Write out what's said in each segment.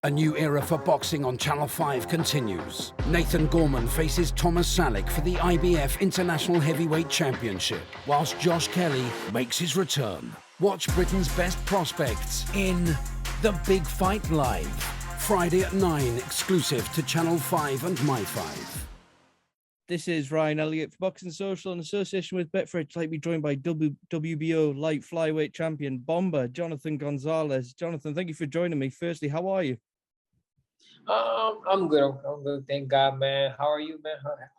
A new era for boxing on Channel 5 continues. Nathan Gorman faces Thomas Salick for the IBF International Heavyweight Championship, whilst Josh Kelly makes his return. Watch Britain's best prospects in The Big Fight Live. Friday at 9, exclusive to Channel 5 and My5. This is Ryan Elliott for Boxing Social in association with Betfred. I'd like to be joined by WBO Light-Flyweight champion Bomber Jonathan Gonzalez. Jonathan, thank you for joining me. Firstly, how are you? I'm good. I'm good. Thank God, man. How are you, man?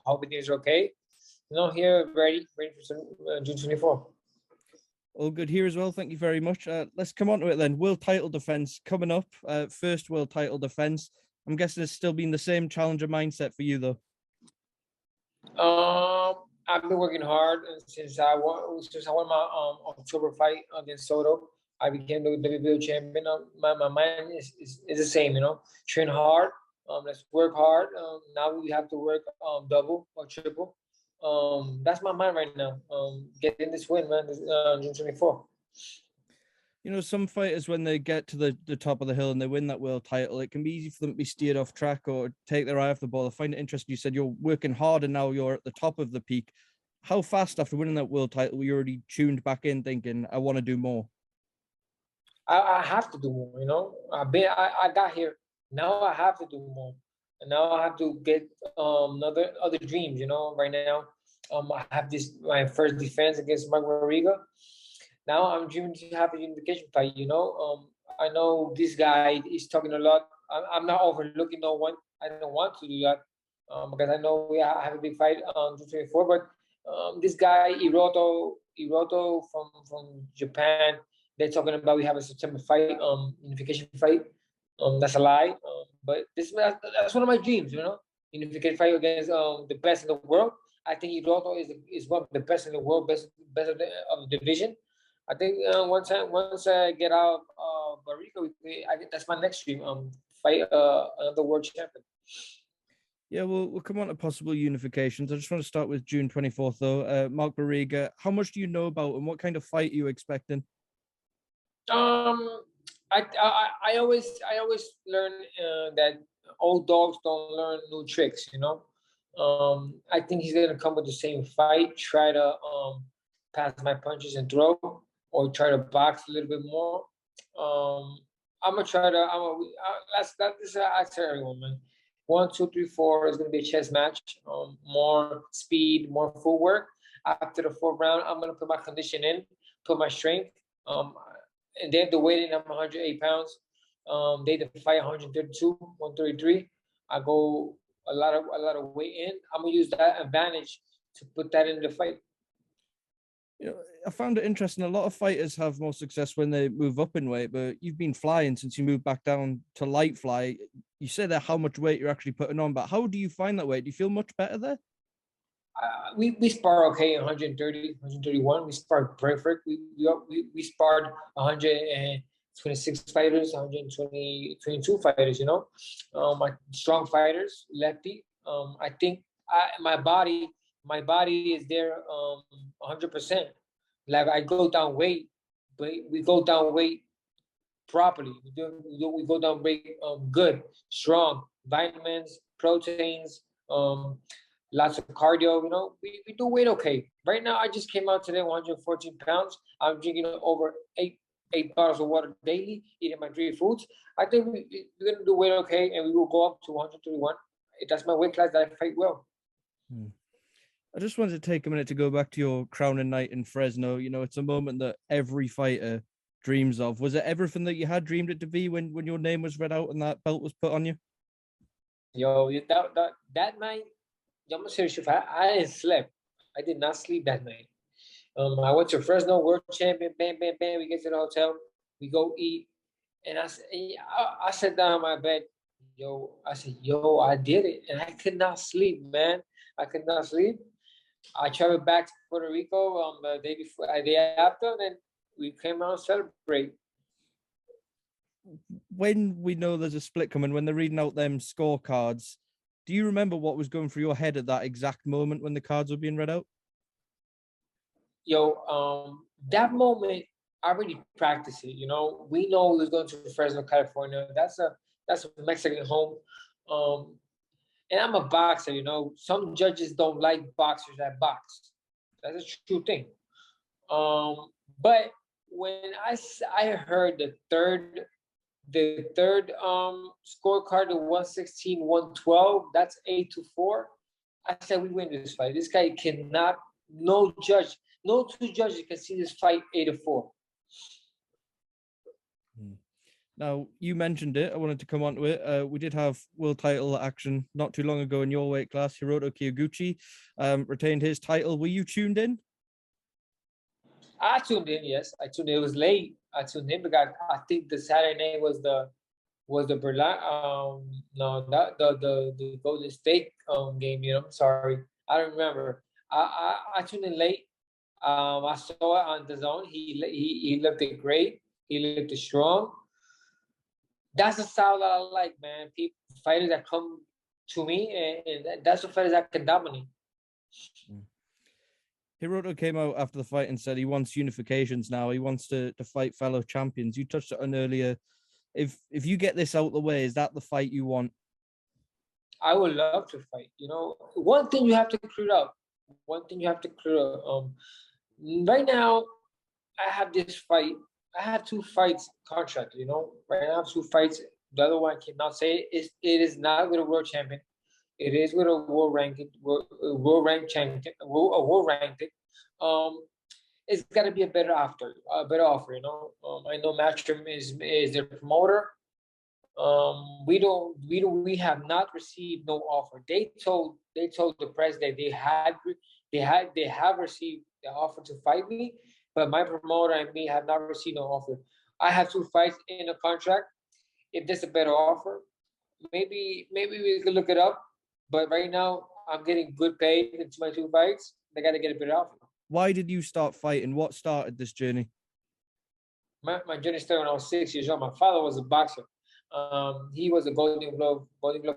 Hope everything's okay. Here, ready for some June 24th. All good here as well. Thank you very much. Let's come on to it then. World title defense coming up. First world title defense. I'm guessing it's still been the same challenger mindset for you, though. I've been working hard since I won my October fight against Soto. I became the WBO champion. My mind is the same, train hard. Let's work hard. Now we have to work double or triple. That's my mind right now. Getting this win, man. June 24th. Some fighters, when they get to the top of the hill and they win that world title, it can be easy for them to be steered off track or take their eye off the ball. I find it interesting. You said you're working hard and now you're at the top of the peak. How fast after winning that world title were you already tuned back in thinking, I want to do more? I have to do more, I got here. Now I have to do more. And now I have to get other dreams, right now. I have my first defense against Barriga. Now I'm dreaming to have a unification fight, I know this guy is talking a lot. I'm not overlooking no one. I don't want to do that because I know I have a big fight on June 24. But this guy, Hiroto from Japan, they're talking about we have a September fight, unification fight. That's a lie. But that's one of my dreams, unification fight against the best in the world. I think Hiroto is one of the best in the world, best of the division. I think once I get out of Barriga, I think that's my next dream. Fight another world champion. Yeah, we'll come on to possible unifications. I just want to start with June 24th, though. Mark Barriga, how much do you know about and what kind of fight are you expecting? I always learn that old dogs don't learn new tricks. I think he's gonna come with the same fight, try to pass my punches and throw, or try to box a little bit more. I'm gonna try to. I tell everyone, man. 1, 2, 3, 4 is gonna be a chess match. More speed, more footwork. After the 4th round, I'm gonna put my condition in, put my strength. And they have to weigh in. I'm 108 pounds. They have to fight 132, 133. I go a lot of weight in. I'm gonna use that advantage to put that in the fight. I found it interesting. A lot of fighters have more success when they move up in weight, but you've been flying since you moved back down to light fly. You said that how much weight you're actually putting on, but how do you find that weight? Do you feel much better there? We spar okay, 130, 131. We sparred perfect. We sparred 126 fighters, 122 fighters. My strong fighters, lefty. I think my body is there 100%. Like I go down weight, but we go down weight properly. We go down weight good, strong, vitamins, proteins, lots of cardio. We do weight okay. Right now, I just came out today 114 pounds. I'm drinking over eight bottles of water daily, eating my 3 foods. I think we're gonna do weight okay, and we will go up to 131. That's my weight class that I fight well. I just wanted to take a minute to go back to your crowning night in Fresno. It's a moment that every fighter dreams of. Was it everything that you had dreamed it to be when your name was read out and that belt was put on you? Yo, that night, I'm serious. I didn't sleep. I did not sleep that night. I went to Fresno, world champion. Bam, bam, bam. We get to the hotel. We go eat, and I sat down on my bed. I said, I did it, and I could not sleep, man. I could not sleep. I traveled back to Puerto Rico the day after, and then we came out to celebrate. When we know there's a split coming, when they're reading out them scorecards, do you remember what was going through your head at that exact moment when the cards were being read out? That moment, I already practiced it. We know we was going to Fresno, California. That's That's a Mexican home. And I'm a boxer, you know. Some judges don't like boxers that box. That's a true thing. But when I heard the third scorecard, the 116-112, that's 8-4. I said we win this fight. This guy cannot, no two judges can see this fight 8-4. Now, you mentioned it. I wanted to come on to it. We did have world title action not too long ago in your weight class. Hiroto Kyoguchi retained his title. Were you tuned in? I tuned in, yes. I tuned in. It was late. I tuned in because I think the Saturday night was the Berlin no, not the Golden State game, you know. Sorry. I don't remember. I tuned in late. I saw it on the zone. He looked it great. He looked it strong. That's the style that I like, man. People, fighters that come to me, and that's the fighters that can dominate. Hiroto came out after the fight and said he wants unifications now. He wants to fight fellow champions. You touched on earlier. If you get this out the way, is that the fight you want? I would love to fight. You know, one thing you have to clear up. Right now, I have this fight. I have 2 fights contracted, you know. Right now I have 2 fights. The other one I cannot say it is not with a world champion. It is with a world ranked champion, a world ranked. It's got to be a better offer, you know. I know Matchroom is their promoter. We have not received no offer. They told the press that they have received the offer to fight me, but my promoter and me have not received no offer. I have 2 fights in a contract. If there's a better offer, maybe we could look it up. But right now, I'm getting good pay into my 2 fights. I got to get a better offer. Why did you start fighting? What started this journey? My journey started when I was 6 years old. My father was a boxer. He was a Golden Glove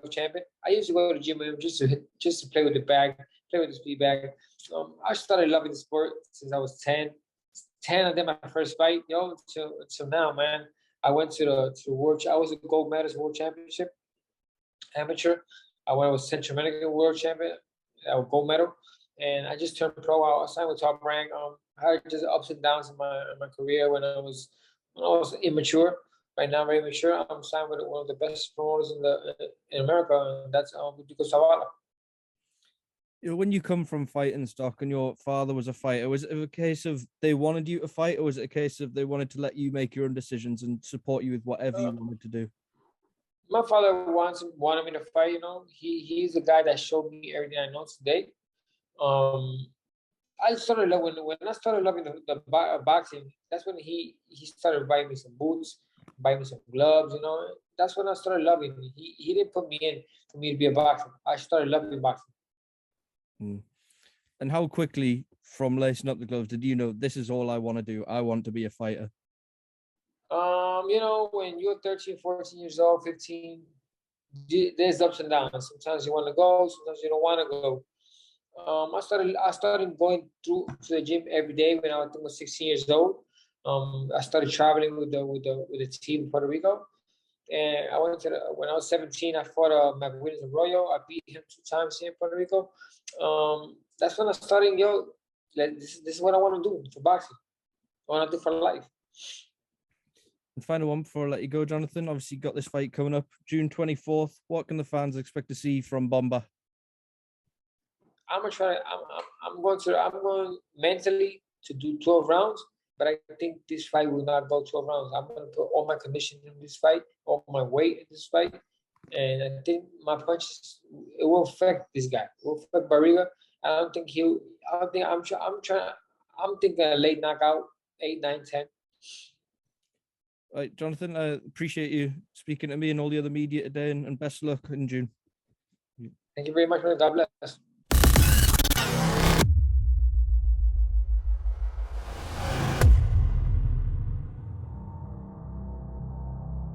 champion. I used to go to the gym with him just to play with the bag, play with the speed bag. I started loving the sport since I was 10. 10, I did my first fight, until now, man. I went to the world. I was a gold medalist world championship amateur. I was Central American world champion. I was gold medal, and I just turned pro. I signed with Top Rank. I had just ups and downs in my career when I was immature. Right now, I'm very mature. I'm signed with one of the best promoters in America, and that's Zavala. You know, when you come from fighting stock and your father was a fighter, was it a case of they wanted you to fight, or was it a case of they wanted to let you make your own decisions and support you with whatever you wanted to do? My father wanted me to fight. You know, he's the guy that showed me everything I know today. I started loving when I started loving the boxing. That's when he started buying me some boots, buying me some gloves. You know, that's when I started loving. He didn't put me in for me to be a boxer. I started loving boxing. And how quickly from lacing up the gloves did you know this is all I want to do? I want to be a fighter. You know, when you're 13, 14 years old, 15, there's ups and downs. Sometimes you want to go, sometimes you don't want to go. I started going to the gym every day when I was 16 years old. I started traveling with the team in Puerto Rico. And I went when I was 17, I fought Williams Arroyo. I beat him 2 times here in Puerto Rico. That's when I started, this is what I want to do for boxing. I want to do for life. And final one before I let you go, Jonathan. Obviously, you got this fight coming up June 24th. What can the fans expect to see from Bomba? I'm going mentally to do 12 rounds, but I think this fight will not go 12 rounds. I'm going to put all my conditioning in this fight, all my weight in this fight, and I think my punches, it will affect this guy. It will affect Barriga. I'm thinking a late knockout, 8, 9, 10. All right, Jonathan, I appreciate you speaking to me and all the other media today, and best of luck in June. Thank you very much, man. God bless.